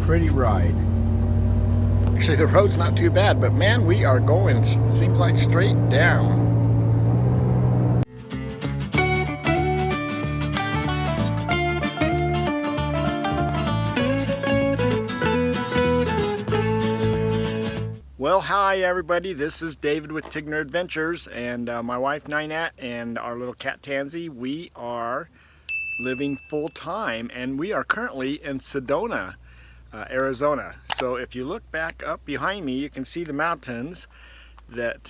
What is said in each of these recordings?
pretty ride. Actually, the road's not too bad, but man, we are going, seems like straight down. Well, hi everybody, this is David with Tigner Adventures, and my wife Ninette and our little cat Tanzi. We are living full-time, and we are currently in Sedona, Arizona. So if you look back up behind me, you can see the mountains that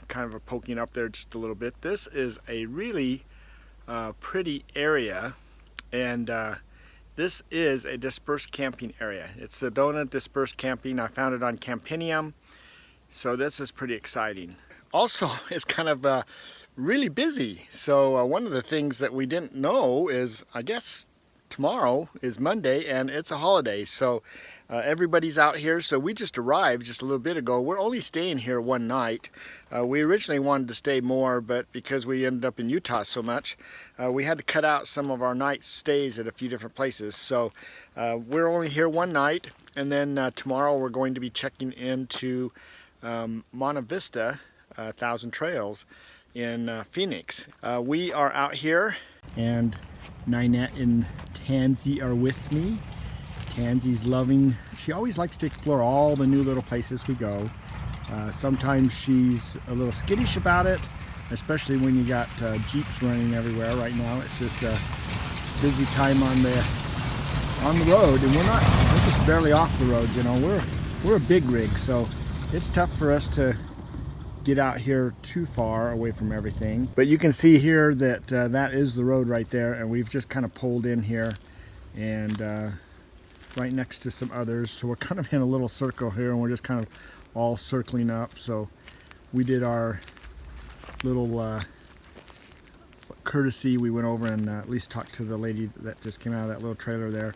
kind of are poking up there just a little bit. This is a really pretty area, and this is a dispersed camping area. It's Sedona Dispersed Camping. I found it on Campinium, so this is pretty exciting. Also, it's kind of really busy. So one of the things that we didn't know is, I guess tomorrow is Monday and it's a holiday, so everybody's out here. So we just arrived just a little bit ago. We're only staying here one night. We originally wanted to stay more, but because we ended up in Utah so much, we had to cut out some of our night stays at a few different places. So we're only here one night, and then tomorrow we're going to be checking into Monte Vista, Thousand Trails in Phoenix. We are out here, and Ninette and Tanzi are with me. Tanzi's loving, she always likes to explore all the new little places we go. Sometimes she's a little skittish about it, especially when you got Jeeps running everywhere right now. It's just a busy time on the road, and we're just barely off the road, you know. We're a big rig, so it's tough for us to get out here too far away from everything. But you can see here that that is the road right there, and we've just kind of pulled in here and right next to some others. So we're kind of in a little circle here, and we're just kind of all circling up. So we did our little courtesy. We went over and at least talked to the lady that just came out of that little trailer there.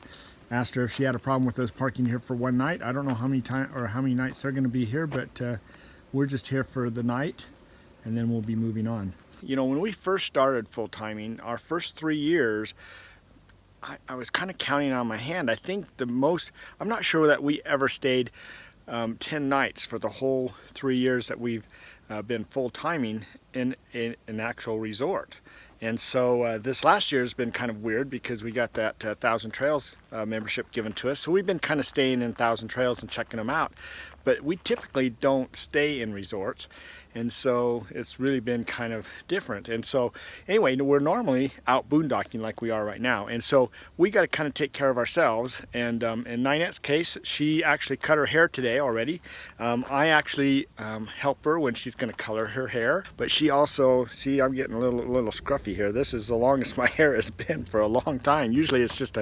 Asked her if she had a problem with us parking here for one night. I don't know how many nights they're going to be here, but we're just here for the night, and then we'll be moving on. You know, when we first started full-timing, our first 3 years, I was kind of counting on my hand. I think the most, I'm not sure that we ever stayed 10 nights for the whole 3 years that we've been full-timing in an actual resort. And so this last year has been kind of weird because we got that Thousand Trails membership given to us. So we've been kind of staying in Thousand Trails and checking them out. But we typically don't stay in resorts. And so it's really been kind of different. And so anyway, we're normally out boondocking like we are right now. And so we got to kind of take care of ourselves. And in Ninette's case, she actually cut her hair today already. I actually help her when she's going to color her hair. But she also, see, I'm getting a little scruffy here. This is the longest my hair has been for a long time. Usually it's just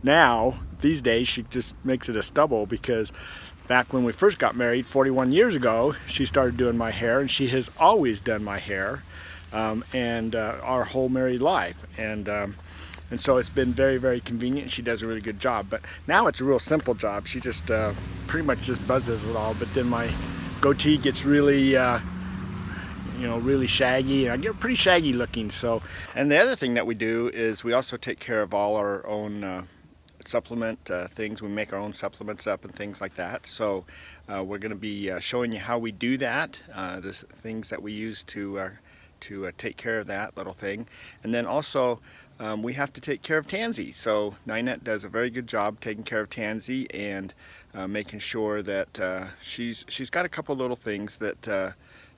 now, these days, she just makes it a stubble, because back when we first got married 41 years ago, she started doing my hair, and she has always done my hair and our whole married life. And so it's been very, very convenient. She does a really good job. But now it's a real simple job. She just pretty much just buzzes it all. But then my goatee gets really really shaggy, and I get pretty shaggy looking. So, and the other thing that we do is we also take care of all our own supplement things. We make our own supplements up and things like that. So we're going to be showing you how we do that, the things that we use to take care of that little thing. And then also we have to take care of Tanzi. So Ninette does a very good job taking care of Tanzi and making sure that she's got a couple little things that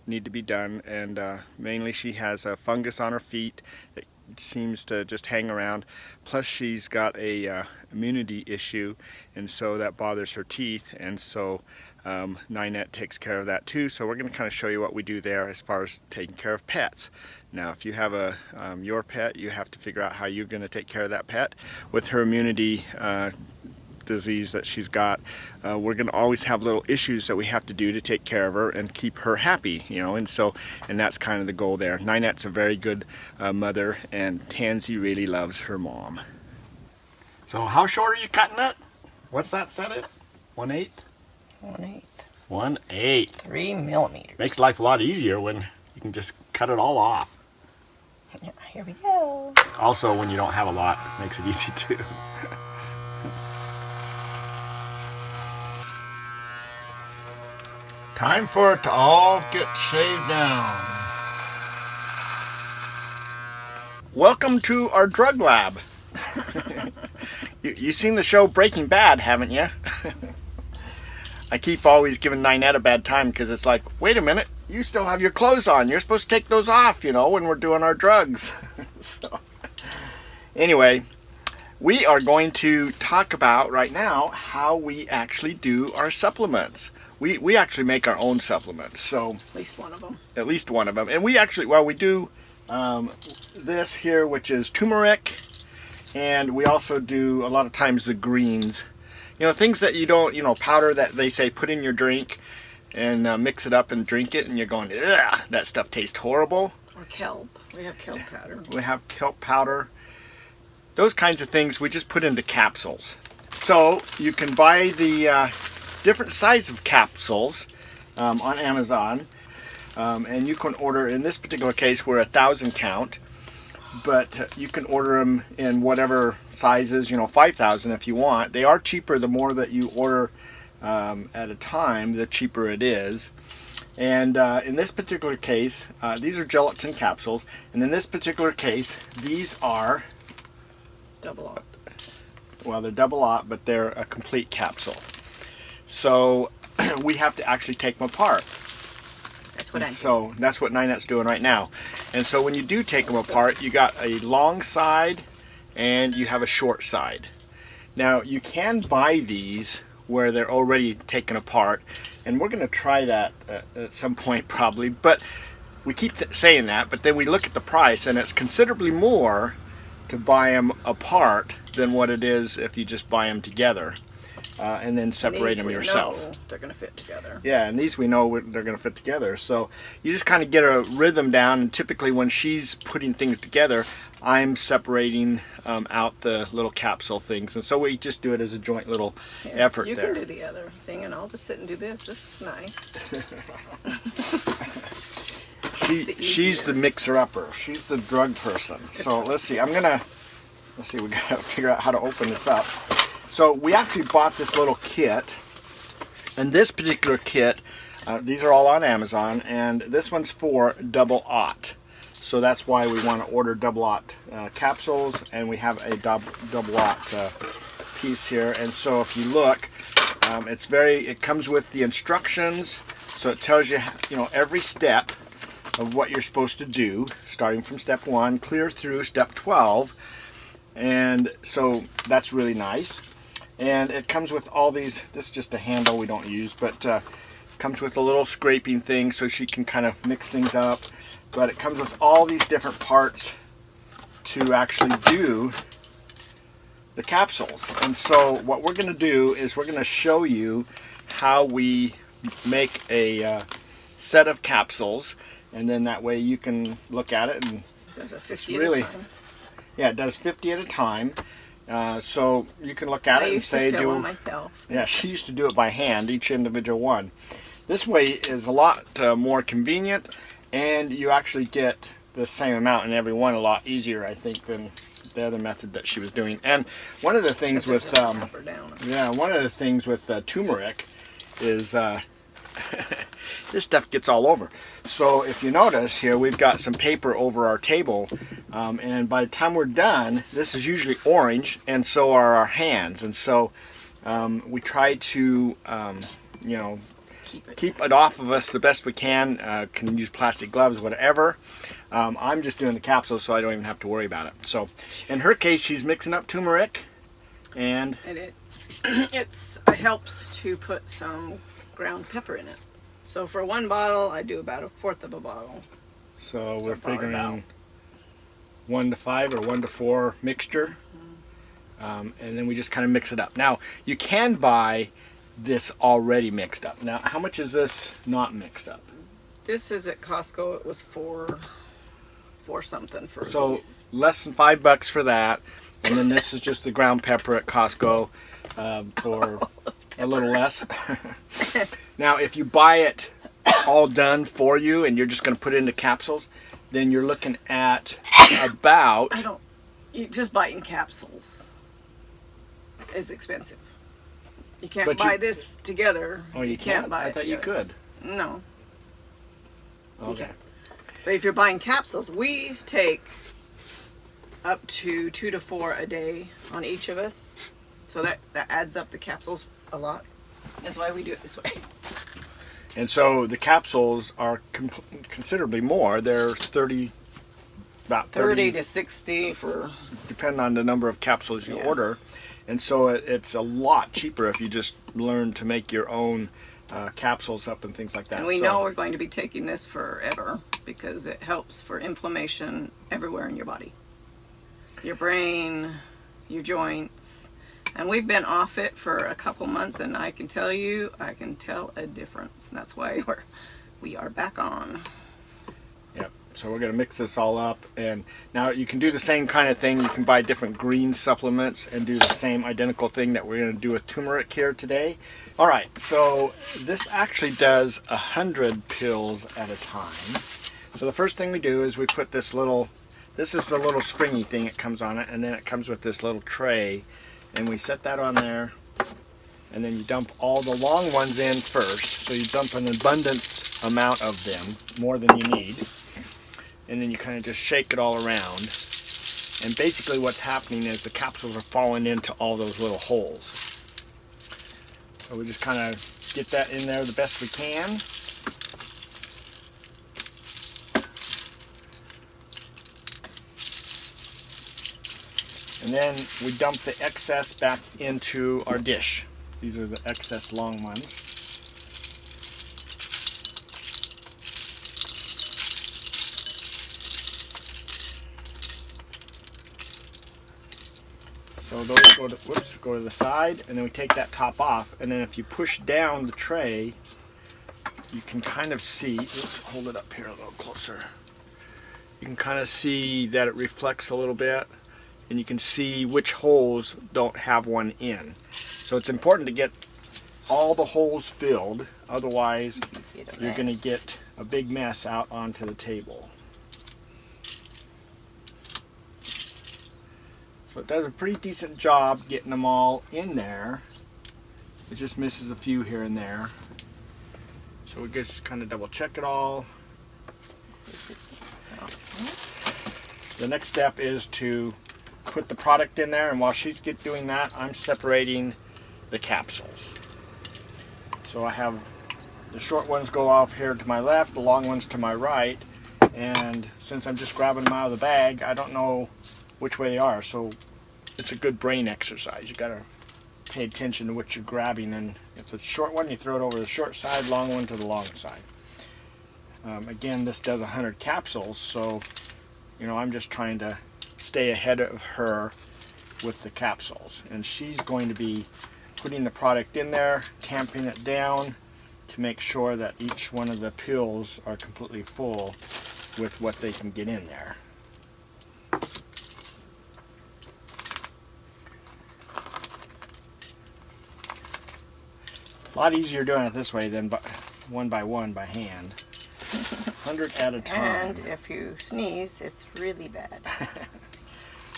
need to be done, and mainly she has a fungus on her feet that seems to just hang around. Plus she's got a immunity issue, and so that bothers her teeth, and so Ninette takes care of that too. So we're going to kind of show you what we do there as far as taking care of pets. Now if you have your pet, you have to figure out how you're going to take care of that pet. With her immunity disease that she's got, we're going to always have little issues that we have to do to take care of her and keep her happy, and that's kind of the goal there. Ninette's a very good mother, and Tanzi really loves her mom. So how short are you cutting it? What's that set at? 1/8? 1/8. 1/8. 3 millimeters. Makes life a lot easier when you can just cut it all off. Here we go. Also, when you don't have a lot, it makes it easy too. Time for it to all get shaved down. Welcome to our drug lab. You've seen the show Breaking Bad, haven't you? I keep always giving Ninette a bad time because it's like, wait a minute, you still have your clothes on. You're supposed to take those off, you know, when we're doing our drugs. So, anyway, we are going to talk about right now how we actually do our supplements. We actually make our own supplements. So At least one of them. At least one of them. And we actually, well, we do this here, which is turmeric. And we also do a lot of times the greens. You know, things that you don't, you know, powder that they say put in your drink and mix it up and drink it. And you're going, ugh, that stuff tastes horrible. Or kelp. We have kelp powder. We have kelp powder. Those kinds of things we just put into capsules. So you can buy the different size of capsules on Amazon. And you can order, in this particular case, we're 1,000 count. But you can order them in whatever sizes, you know, 5,000 if you want. They are cheaper the more that you order at a time, the cheaper it is. And in this particular case, these are gelatin capsules. And in this particular case, these are double aught. Well, they're double aught, but they're a complete capsule. So we have to actually take them apart. That's what I'm doing. So that's what Ninette's doing right now. And so when you do take them apart, you got a long side and you have a short side. Now you can buy these where they're already taken apart, and we're going to try that at some point probably. But we keep saying that, but then we look at the price, and it's considerably more to buy them apart than what it is if you just buy them together. And then separate them yourself. They're going to fit together. Yeah, and these we know they're going to fit together. So you just kind of get a rhythm down. And typically when she's putting things together, I'm separating out the little capsule things. And so we just do it as a joint little effort there. You can do the other thing, and I'll just sit and do this. This is nice. She's the mixer-upper. She's the drug person. So let's see. We got to figure out how to open this up. So we actually bought this little kit, and this particular kit, these are all on Amazon, and this one's for double aught. So that's why we want to order double aught capsules, and we have a double aught piece here. And so if you look, it comes with the instructions, so it tells you, you know, every step of what you're supposed to do, starting from step 1, clear through step 12, and so that's really nice. And it comes with all these, this is just a handle we don't use, but comes with a little scraping thing so she can kind of mix things up. But it comes with all these different parts to actually do the capsules. And so what we're going to do is we're going to show you how we make a set of capsules, and then that way you can look at it, and does it 50 at a time? Yeah, it does 50 at a time. So you can look at it and say, do it myself. Yeah, she used to do it by hand, each individual one. This way is a lot more convenient, and you actually get the same amount in every one a lot easier, I think, than the other method that she was doing. And one of the things with turmeric is this stuff gets all over. So if you notice here, we've got some paper over our table, and by the time we're done, this is usually orange, and so are our hands. And so we try to, you know, keep it off of us the best we can. Can use plastic gloves, whatever. I'm just doing the capsule, so I don't even have to worry about it. So in her case, she's mixing up turmeric, and it helps to put some ground pepper in it. So for one bottle, I do about 1/4 of a bottle. So we're figuring 1 to 5 or 1 to 4 mixture. And then we just kind of mix it up. Now, you can buy this already mixed up. Now, how much is this not mixed up? This is at Costco. It was four something for a So piece. less than $5 for that. And then this is just the ground pepper at Costco for a little less. Now, if you buy it all done for you and you're just going to put it into capsules, then you're looking at about... just buying capsules is expensive. You can't buy this together. Oh, you can't? buy I it thought you together. could. No. Okay. But if you're buying capsules, we take up to 2 to 4 a day on each of us. So that adds up the capsules a lot. That's why we do it this way. And so the capsules are considerably more. They're about 30 to 60 for... depending on the number of capsules you Yeah. order. And so it's a lot cheaper if you just learn to make your own capsules up and things like that. And we So- know we're going to be taking this forever because it helps for inflammation everywhere in your body. Your brain, your joints. And we've been off it for a couple months, and I can tell you, I can tell a difference. And that's why we are back on. Yep. So we're going to mix this all up, and now you can do the same kind of thing. You can buy different green supplements and do the same identical thing that we're going to do with turmeric here today. All right, so this actually does 100 pills at a time. So the first thing we do is we put this is the little springy thing that comes on it, and then it comes with this little tray, and we set that on there, and then you dump all the long ones in first. So you dump an abundant amount of them, more than you need. And then you kind of just shake it all around. And basically what's happening is the capsules are falling into all those little holes. So we just kind of get that in there the best we can. And then we dump the excess back into our dish. These are the excess long ones. So those go to the side, and then we take that top off, and then if you push down the tray, you can kind of see, let's hold it up here a little closer. You can kind of see that it reflects a little bit, and you can see which holes don't have one in. So it's important to get all the holes filled, otherwise you're going to get a big mess out onto the table. So it does a pretty decent job getting them all in there. It just misses a few here and there. So we just kind of double check it all. The next step is to put the product in there, and while she's doing that, I'm separating the capsules. So I have the short ones go off here to my left, the long ones to my right, and since I'm just grabbing them out of the bag, I don't know which way they are, so it's a good brain exercise. You gotta pay attention to what you're grabbing, and if it's a short one, you throw it over the short side, long one to the long side. Again, this does 100 capsules, so I'm just trying to stay ahead of her with the capsules, and she's going to be putting the product in there, tamping it down to make sure that each one of the pills are completely full with what they can get in there. A lot easier doing it this way than one by one by hand. 100 at a time. And if you sneeze, it's really bad.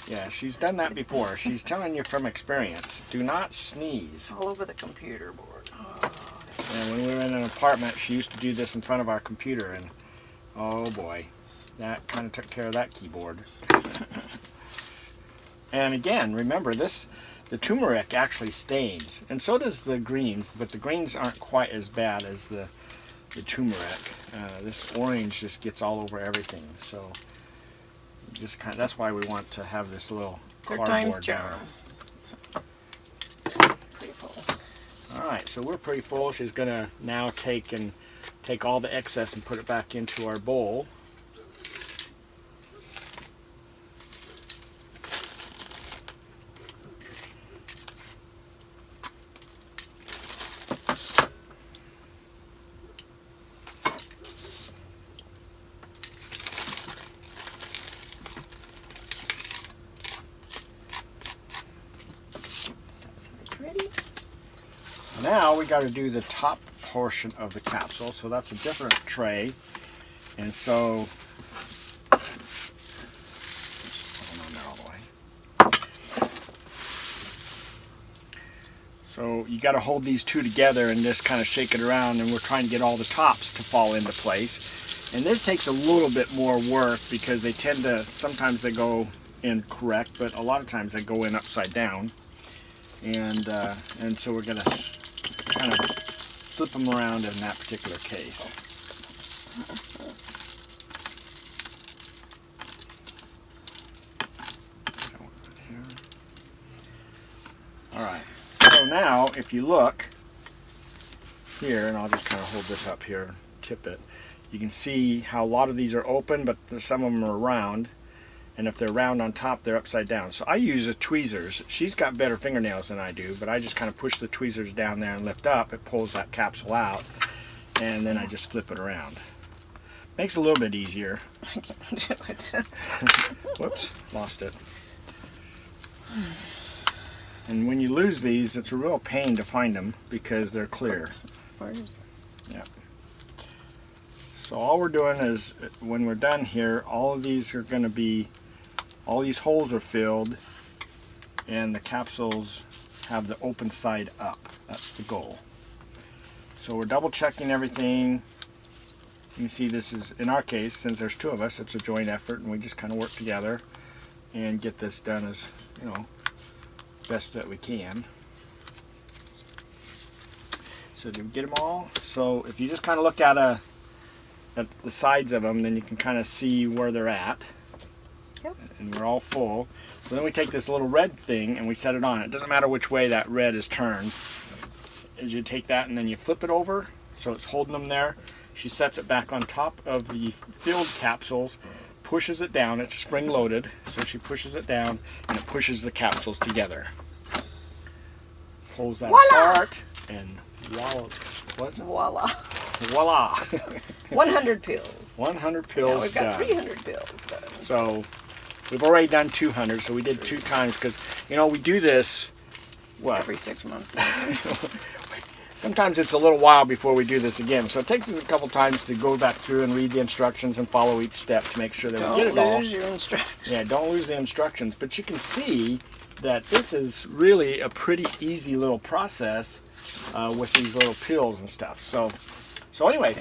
Yeah, she's done that before. She's telling you from experience. Do not sneeze. All over the computer board. And when we were in an apartment, she used to do this in front of our computer, and oh boy, that kind of took care of that keyboard. And again, remember this, the turmeric actually stains, and so does the greens, but the greens aren't quite as bad as the turmeric. This orange just gets all over everything, so just that's why we want to have this little Third time's cardboard charm. down. Pretty full. All right, so we're pretty full. She's gonna now take all the excess and put it back into our bowl. Now we got to do the top portion of the capsule, so that's a different tray, and so So you got to hold these two together and just kind of shake it around, and we're trying to get all the tops to fall into place. And this takes a little bit more work because they tend to, sometimes they go in correct, but a lot of times they go in upside down. And so we're going to kind of flip them around in that particular case. All right. So now, if you look here, and I'll just kind of hold this up here, tip it, you can see how a lot of these are open, but some of them are round. And if they're round on top, they're upside down. So I use a tweezers. She's got better fingernails than I do, but I just kind of push the tweezers down there and lift up. It pulls that capsule out, and then I just flip it around. Makes it a little bit easier. I can't do it. Whoops, lost it. And when you lose these, it's a real pain to find them because they're clear. Where is it? Yeah. So all we're doing is, when we're done here, all of these are going to be, all these holes are filled, and the capsules have the open side up. That's the goal. So we're double checking everything. You can see this is, in our case, since there's two of us, it's a joint effort, and we just kind of work together and get this done as, you know, best that we can. So did we get them all? So if you just kind of look at the sides of them, then you can kind of see where they're at. Yep. And we're all full. So then we take this little red thing and we set it on. It doesn't matter which way that red is turned. As you take that and then you flip it over, so it's holding them there. She sets it back on top of the filled capsules, pushes it down. It's spring loaded, so she pushes it down and it pushes the capsules together. Pulls that Voila! apart, and voila. What's it? Voila. Voila. 100 pills. 100 pills Now we've got done. 300 pills done. So we've already done 200, so we did 2 times because, you know, we do this, what? Every 6 months. Sometimes it's a little while before we do this again. So it takes us a couple times to go back through and read the instructions and follow each step to make sure that we get it all. Don't lose your instructions. Yeah, don't lose the instructions. But you can see that this is really a pretty easy little process with these little pills and stuff. So anyway,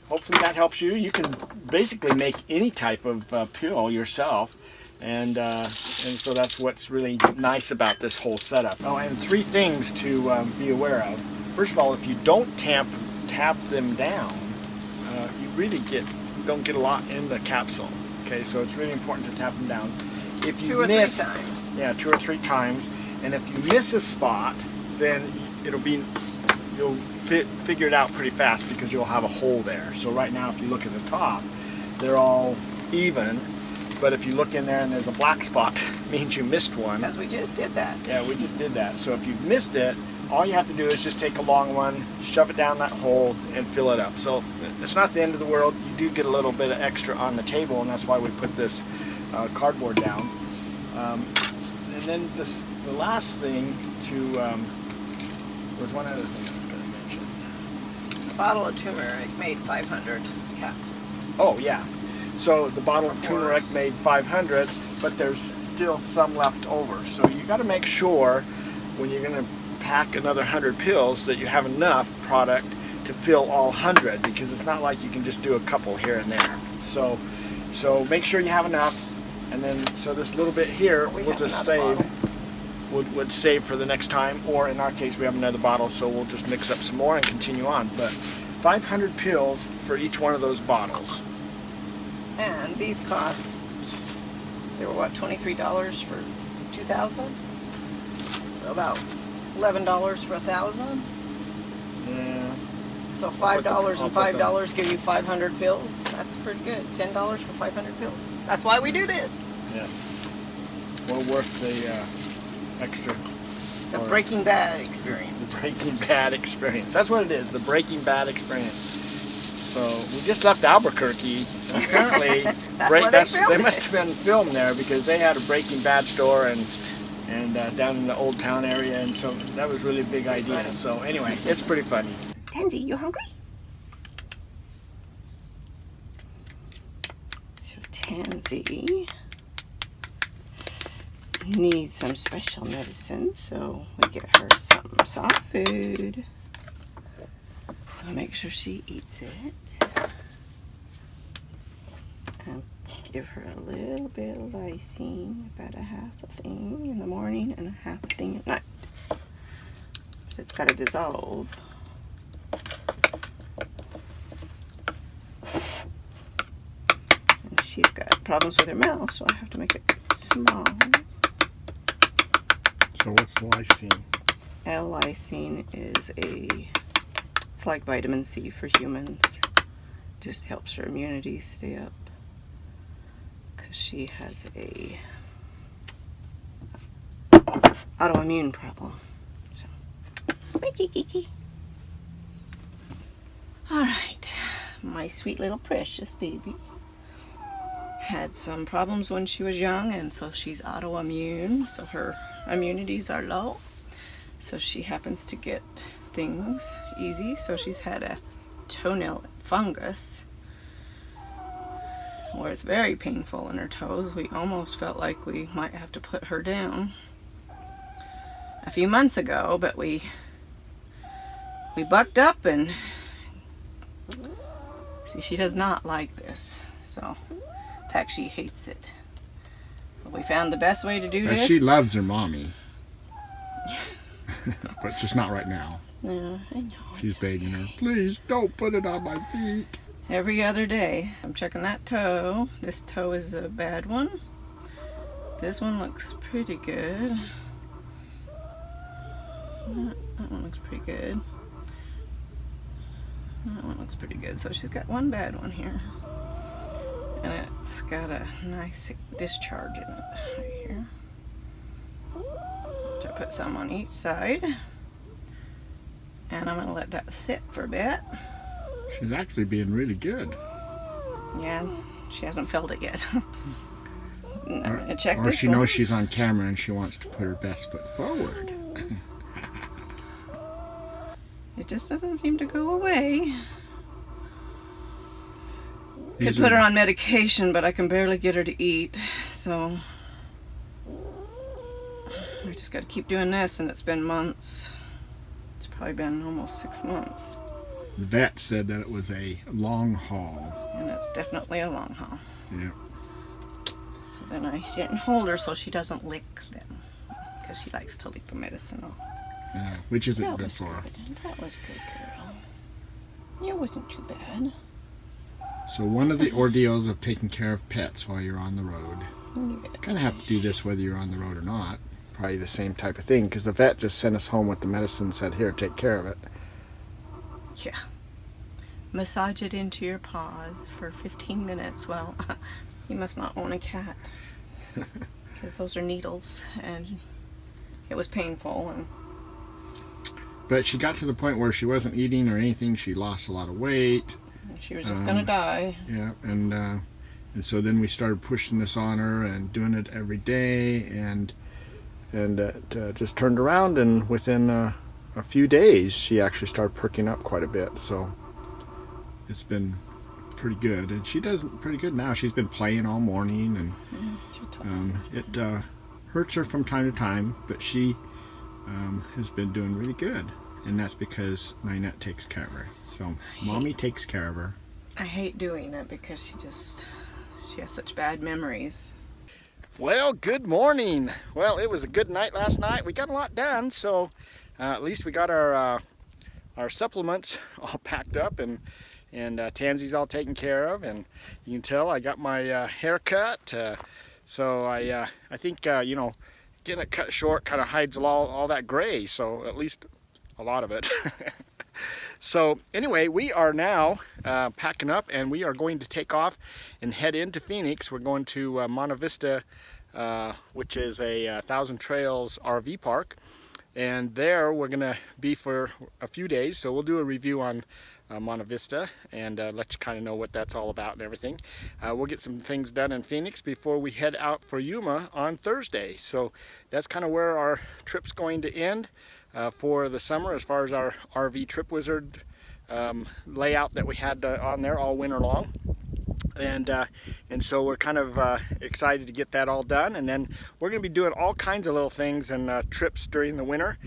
hopefully that helps you. You can basically make any type of pill yourself. And so that's what's really nice about this whole setup. Oh, and 3 things to be aware of. First of all, if you don't tap them down, you really don't get a lot in the capsule. Okay, so it's really important to tap them down. If you 2 or 3 times. Yeah, 2 or 3 times. And if you miss a spot, then you'll figure it out pretty fast because you'll have a hole there. So right now, if you look at the top, they're all even. But if you look in there and there's a black spot, it means you missed one. Because we just did that. Yeah, we just did that. So if you've missed it, all you have to do is just take a long one, shove it down that hole, and fill it up. So it's not the end of the world. You do get a little bit of extra on the table, and that's why we put this cardboard down. And then the last thing was one other thing I was going to mention. A bottle of turmeric made 500 capsules. Oh, yeah. So the bottle of turmeric made 500, but there's still some left over. So you got to make sure when you're going to pack another 100 pills that you have enough product to fill all 100, because it's not like you can just do a couple here and there. So make sure you have enough, and then so this little bit here we'll just save. Would save for the next time, or in our case we have another bottle, so we'll just mix up some more and continue on. But 500 pills for each one of those bottles. And these cost, they were what, $23 for 2,000? So about $11 for 1,000? Yeah. So $5 and $5 give you 500 pills. That's pretty good. $10 for 500 pills. That's why we do this. Yes. Well worth the extra. The Breaking Bad experience. The Breaking Bad experience. That's what it is. The Breaking Bad experience. So we just left Albuquerque. And apparently, they must have been filmed there because they had a Breaking Bad store and down in the Old Town area, and so that was really a big idea. So anyway, it's pretty funny. Tanzi, you hungry? So Tanzi needs some special medicine, so we get her some soft food. So I make sure she eats it. And give her a little bit of lysine, about a half a thing in the morning and a half a thing at night. But it's got to dissolve. And she's got problems with her mouth, so I have to make it small. So what's lysine? L-lysine is it's like vitamin C for humans. Just helps her immunity stay up. Because she has a autoimmune problem. So, kiki. Alright, my sweet little precious baby had some problems when she was young, and so she's autoimmune, so her immunities are low. So she happens to get things easy. So she's had a toenail fungus where it's very painful in her toes. We almost felt like we might have to put her down a few months ago, but we bucked up, and see, she does not like this. So in fact, she hates it. But we found the best way to do this. She loves her mommy. But just not right now. No, I know. She's begging her, please don't put it on my feet. Every other day, I'm checking that toe. This toe is a bad one. This one looks pretty good. That one looks pretty good. That one looks pretty good. So she's got one bad one here. And it's got a nice discharge in it right here. So I put some on each side. And I'm going to let that sit for a bit. She's actually being really good. Yeah, she hasn't felt it yet. I'm going to check this one. Or she knows she's on camera and she wants to put her best foot forward. It just doesn't seem to go away. Could put her on medication, but I can barely get her to eat. So I just got to keep doing this, and it's been months. It's probably been almost 6 months. The vet said that it was a long haul. And it's definitely a long haul. Yeah. So then I sit and hold her so she doesn't lick them. Because she likes to lick the medicine off. Yeah, which isn't good for her. That was good, girl. It wasn't too bad. So one of the ordeals of taking care of pets while you're on the road. Kind of have to do this whether you're on the road or not. Probably the same type of thing, because the vet just sent us home with the medicine and said, here, take care of it. Yeah. Massage it into your paws for 15 minutes. Well, you must not own a cat. Because those are needles, and it was painful. And but she got to the point where she wasn't eating or anything. She lost a lot of weight. She was just going to die. Yeah, and so then we started pushing this on her and doing it every day, and it just turned around, and within a few days she actually started perking up quite a bit. So it's been pretty good, and she does pretty good now. She's been playing all morning, and it hurts her from time to time, but she has been doing really good, and that's because Ninette takes care of her. So mommy takes care of her. I hate doing it because she has such bad memories. Well, good morning. Well, it was a good night last night. We got a lot done, so at least we got our supplements all packed up, and Tanzi's all taken care of, and you can tell I got my hair cut. So I think you know, getting it cut short kind of hides all that gray, so at least a lot of it. So anyway, we are now packing up, and we are going to take off and head into Phoenix. We're going to Monte Vista, which is a Thousand Trails RV park, and there we're gonna be for a few days. So we'll do a review on Monte Vista and let you kind of know what that's all about and everything. We'll get some things done in Phoenix before we head out for Yuma on Thursday. So that's kind of where our trip's going to end for the summer, as far as our RV Trip Wizard layout that we had on there all winter long. And so we're kind of excited to get that all done, and then we're going to be doing all kinds of little things and trips during the winter,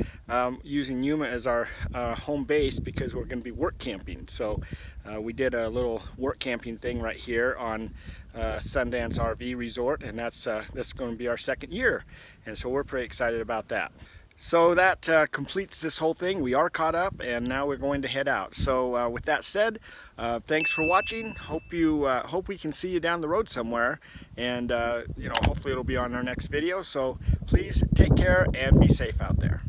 using Yuma as our home base because we're going to be work camping. So we did a little work camping thing right here on Sundance RV Resort, and that's going to be our second year, and so we're pretty excited about that. So that completes this whole thing. We are caught up, and now we're going to head out. So with that said, thanks for watching. Hope we can see you down the road somewhere, and you know, hopefully it'll be on our next video. So please take care and be safe out there.